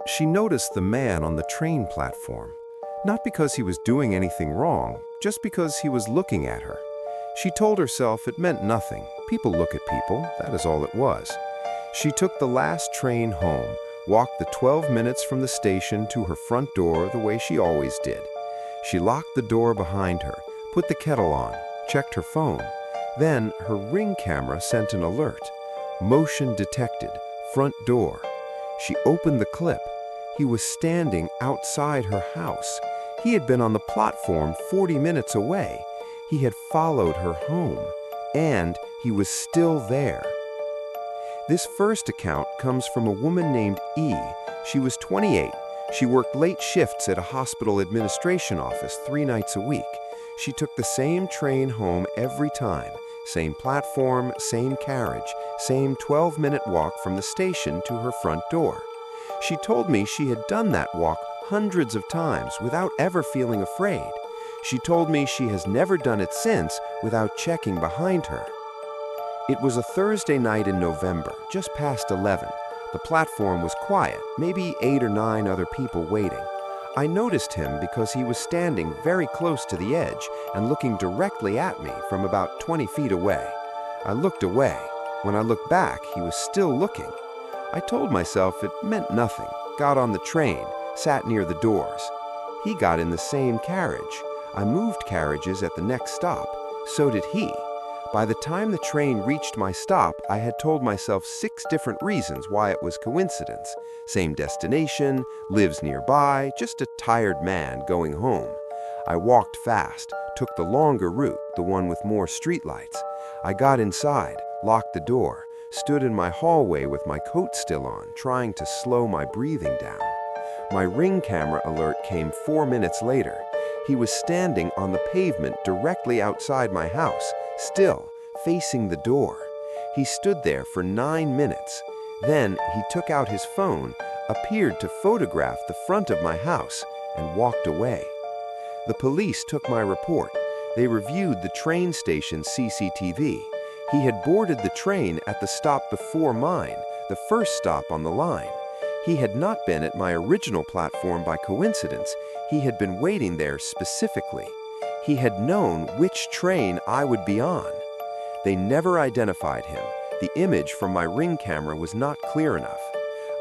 She noticed the man on the train platform, not because he was doing anything wrong, just because he was looking at her. She told herself it meant nothing. People look at people, that is all it was. She took the last train home, walked the 12 minutes from the station to her front door the way she always did. She locked the door behind her, put the kettle on, checked her phone. Then her Ring camera sent an alert. Motion detected, front door. She opened the clip. He was standing outside her house. He had been on the platform 40 minutes away. He had followed her home, and he was still there. This first account comes from a woman named E. She was 28. She worked late shifts at a hospital administration office 3 nights a week. She took the same train home every time, same platform, same carriage, same 12-minute walk from the station to her front door. She told me she had done that walk hundreds of times without ever feeling afraid. She told me she has never done it since without checking behind her. It was a Thursday night in November, just past 11. The platform was quiet, maybe 8 or 9 other people waiting. I noticed him because he was standing very close to the edge and looking directly at me from about 20 feet away. I looked away. When I looked back, he was still looking. I told myself it meant nothing, got on the train, sat near the doors. He got in the same carriage. I moved carriages at the next stop. So did he. By the time the train reached my stop, I had told myself 6 different reasons why it was coincidence. Same destination, lives nearby, just a tired man going home. I walked fast, took the longer route, the one with more streetlights. I got inside, locked the door, stood in my hallway with my coat still on, trying to slow my breathing down. My Ring camera alert came 4 minutes later. He was standing on the pavement directly outside my house, still, facing the door. He stood there for 9 minutes. Then he took out his phone, appeared to photograph the front of my house, and walked away. The police took my report. They reviewed the train station's CCTV. He had boarded the train at the stop before mine, the first stop on the line. He had not been at my original platform by coincidence. He had been waiting there specifically. He had known which train I would be on. They never identified him. The image from my Ring camera was not clear enough.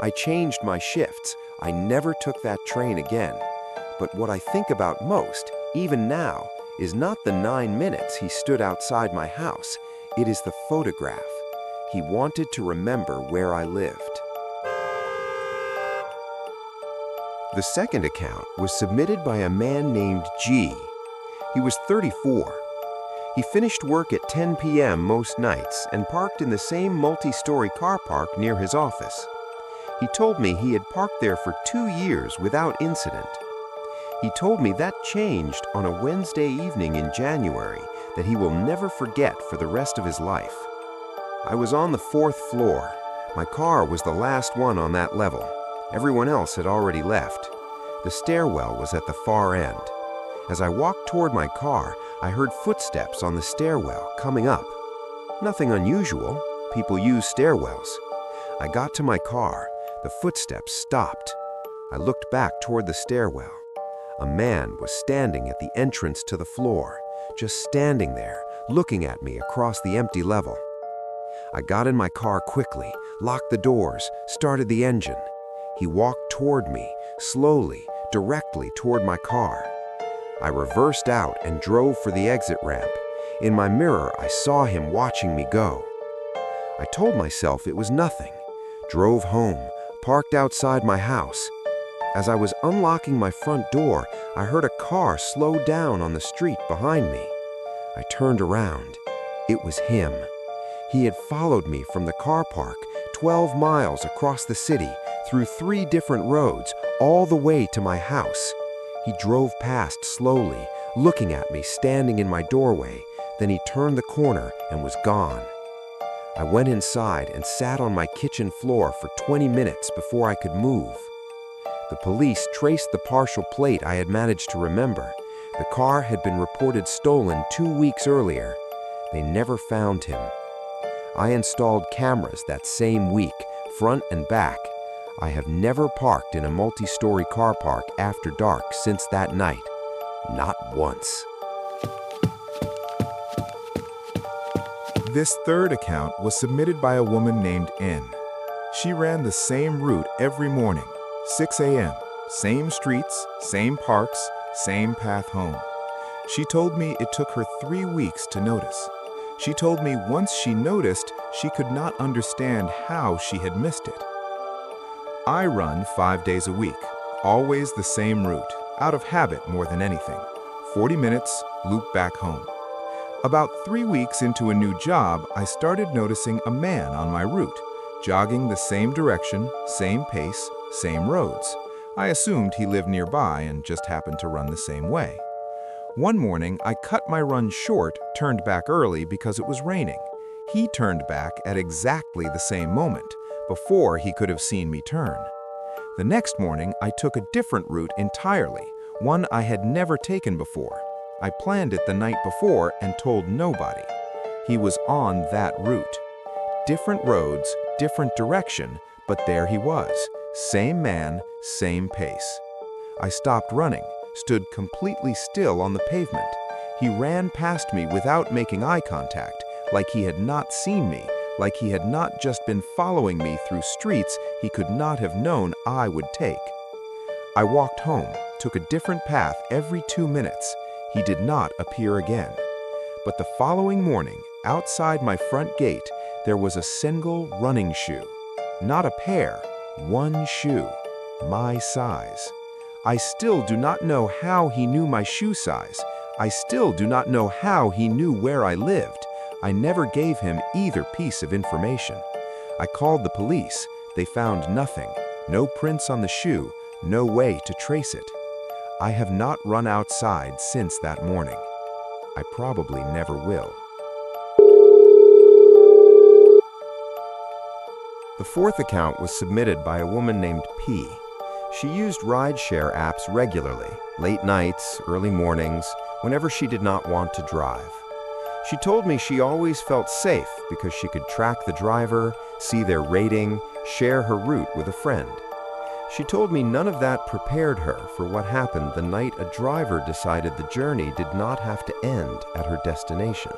I changed my shifts. I never took that train again. But what I think about most, even now, is not the 9 minutes he stood outside my house. It is the photograph. He wanted to remember where I lived. The second account was submitted by a man named G. He was 34. He finished work at 10 p.m. most nights and parked in the same multi-story car park near his office. He told me he had parked there for 2 years without incident. He told me that changed on a Wednesday evening in January that he will never forget for the rest of his life. I was on the 4th floor. My car was the last one on that level. Everyone else had already left. The stairwell was at the far end. As I walked toward my car, I heard footsteps on the stairwell coming up. Nothing unusual. People use stairwells. I got to my car. The footsteps stopped. I looked back toward the stairwell. A man was standing at the entrance to the floor, just standing there, looking at me across the empty level. I got in my car quickly, locked the doors, started the engine. He walked toward me, slowly, directly toward my car. I reversed out and drove for the exit ramp. In my mirror, I saw him watching me go. I told myself it was nothing. Drove home, parked outside my house. As I was unlocking my front door, I heard a car slow down on the street behind me. I turned around. It was him. He had followed me from the car park 12 miles across the city, through 3 different roads, all the way to my house. He drove past slowly, looking at me standing in my doorway. Then he turned the corner and was gone. I went inside and sat on my kitchen floor for 20 minutes before I could move. The police traced the partial plate I had managed to remember. The car had been reported stolen 2 weeks earlier. They never found him. I installed cameras that same week, front and back. I have never parked in a multi-story car park after dark since that night. Not once. This third account was submitted by a woman named N. She ran the same route every morning, 6 a.m., same streets, same parks, same path home. She told me it took her 3 weeks to notice. She told me once she noticed, she could not understand how she had missed it. I run 5 days a week, always the same route, out of habit more than anything. 40 minutes, loop back home. About 3 weeks into a new job, I started noticing a man on my route, jogging the same direction, same pace, same roads. I assumed he lived nearby and just happened to run the same way. One morning, I cut my run short, turned back early because it was raining. He turned back at exactly the same moment, before he could have seen me turn. The next morning, I took a different route entirely, one I had never taken before. I planned it the night before and told nobody. He was on that route. Different roads, different direction, but there he was. Same man, same pace. I stopped running, stood completely still on the pavement. He ran past me without making eye contact, like he had not seen me, like he had not just been following me through streets he could not have known I would take. I walked home, took a different path every 2 minutes. He did not appear again. But the following morning, outside my front gate, there was a single running shoe. Not a pair, one shoe, my size. I still do not know how he knew my shoe size. I still do not know how he knew where I lived. I never gave him either piece of information. I called the police. They found nothing. No prints on the shoe, no way to trace it. I have not run outside since that morning. I probably never will. The fourth account was submitted by a woman named P. She used rideshare apps regularly, late nights, early mornings, whenever she did not want to drive. She told me she always felt safe because she could track the driver, see their rating, share her route with a friend. She told me none of that prepared her for what happened the night a driver decided the journey did not have to end at her destination.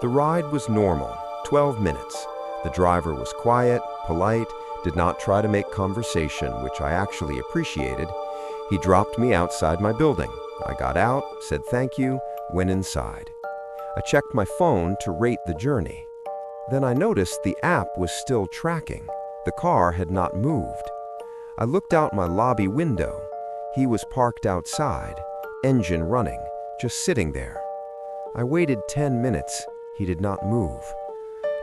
The ride was normal, 12 minutes. The driver was quiet, polite, did not try to make conversation, which I actually appreciated. He dropped me outside my building. I got out, said thank you, went inside. I checked my phone to rate the journey. Then I noticed the app was still tracking. The car had not moved. I looked out my lobby window. He was parked outside, engine running, just sitting there. I waited 10 minutes. He did not move.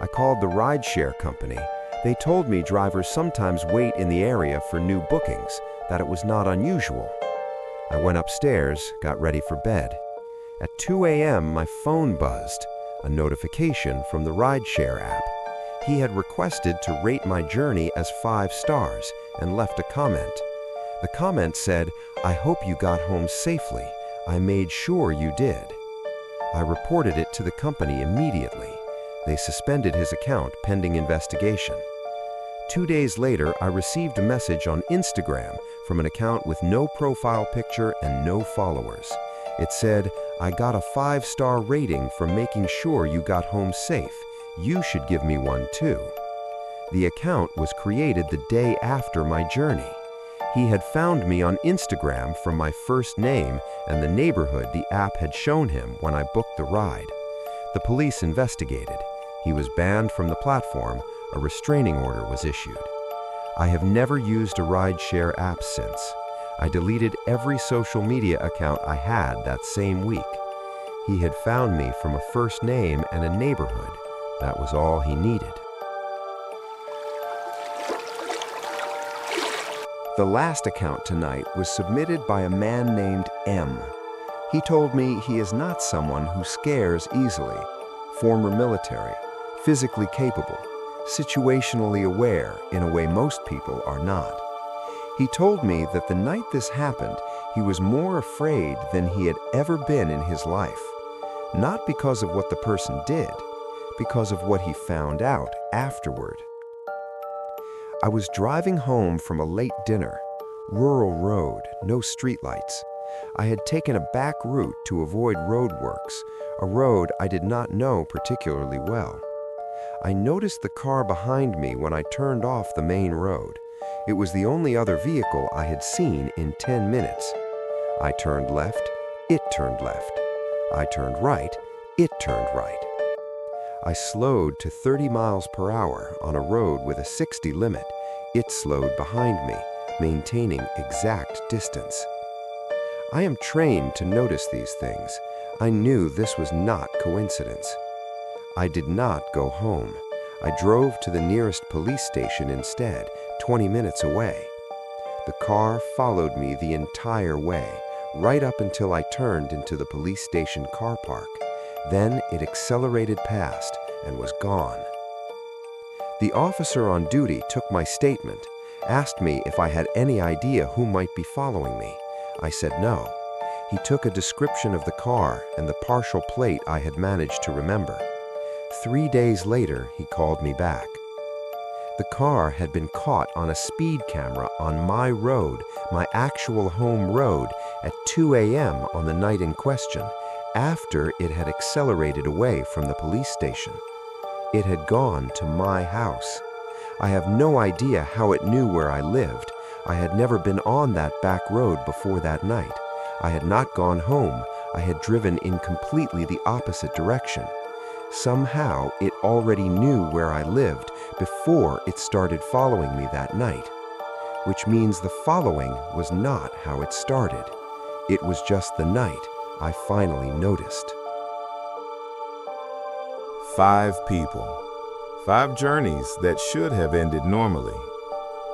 I called the rideshare company. They told me drivers sometimes wait in the area for new bookings, that it was not unusual. I went upstairs, got ready for bed. At 2 a.m., my phone buzzed, a notification from the rideshare app. He had requested to rate my journey as 5 stars and left a comment. The comment said, "I hope you got home safely. I made sure you did." I reported it to the company immediately. They suspended his account pending investigation. 2 days later, I received a message on Instagram from an account with no profile picture and no followers. It said, "I got a 5-star rating for making sure you got home safe. You should give me one too." The account was created the day after my journey. He had found me on Instagram from my first name and the neighborhood the app had shown him when I booked the ride. The police investigated. He was banned from the platform. A restraining order was issued. I have never used a rideshare app since. I deleted every social media account I had that same week. He had found me from a first name and a neighborhood. That was all he needed. The last account tonight was submitted by a man named M. He told me he is not someone who scares easily, former military, physically capable, situationally aware in a way most people are not. He told me that the night this happened, he was more afraid than he had ever been in his life. Not because of what the person did, because of what he found out afterward. I was driving home from a late dinner. Rural road, no streetlights. I had taken a back route to avoid roadworks, a road I did not know particularly well. I noticed the car behind me when I turned off the main road. It was the only other vehicle I had seen in 10 minutes. I turned left, it turned left. I turned right, it turned right. I slowed to 30 miles per hour on a road with a 60 limit. It slowed behind me, maintaining exact distance. I am trained to notice these things. I knew this was not coincidence. I did not go home. I drove to the nearest police station instead, 20 minutes away. The car followed me the entire way, right up until I turned into the police station car park. Then it accelerated past and was gone. The officer on duty took my statement, asked me if I had any idea who might be following me. I said no. He took a description of the car and the partial plate I had managed to remember. 3 days later, he called me back. The car had been caught on a speed camera on my road, my actual home road, at 2 a.m. on the night in question, after it had accelerated away from the police station. It had gone to my house. I have no idea how it knew where I lived. I had never been on that back road before that night. I had not gone home. I had driven in completely the opposite direction. Somehow, it already knew where I lived before it started following me that night, which means the following was not how it started. It was just the night I finally noticed. 5 people. 5 journeys that should have ended normally.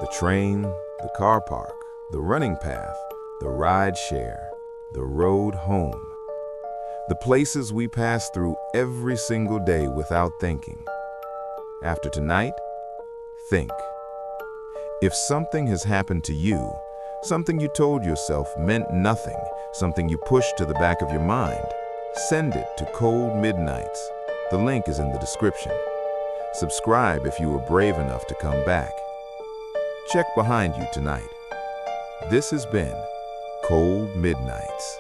The train, the car park, the running path, the rideshare, the road home. The places we pass through every single day without thinking. After tonight, think. If something has happened to you, something you told yourself meant nothing, something you pushed to the back of your mind, send it to Cold Midnights. The link is in the description. Subscribe if you were brave enough to come back. Check behind you tonight. This has been Cold Midnights.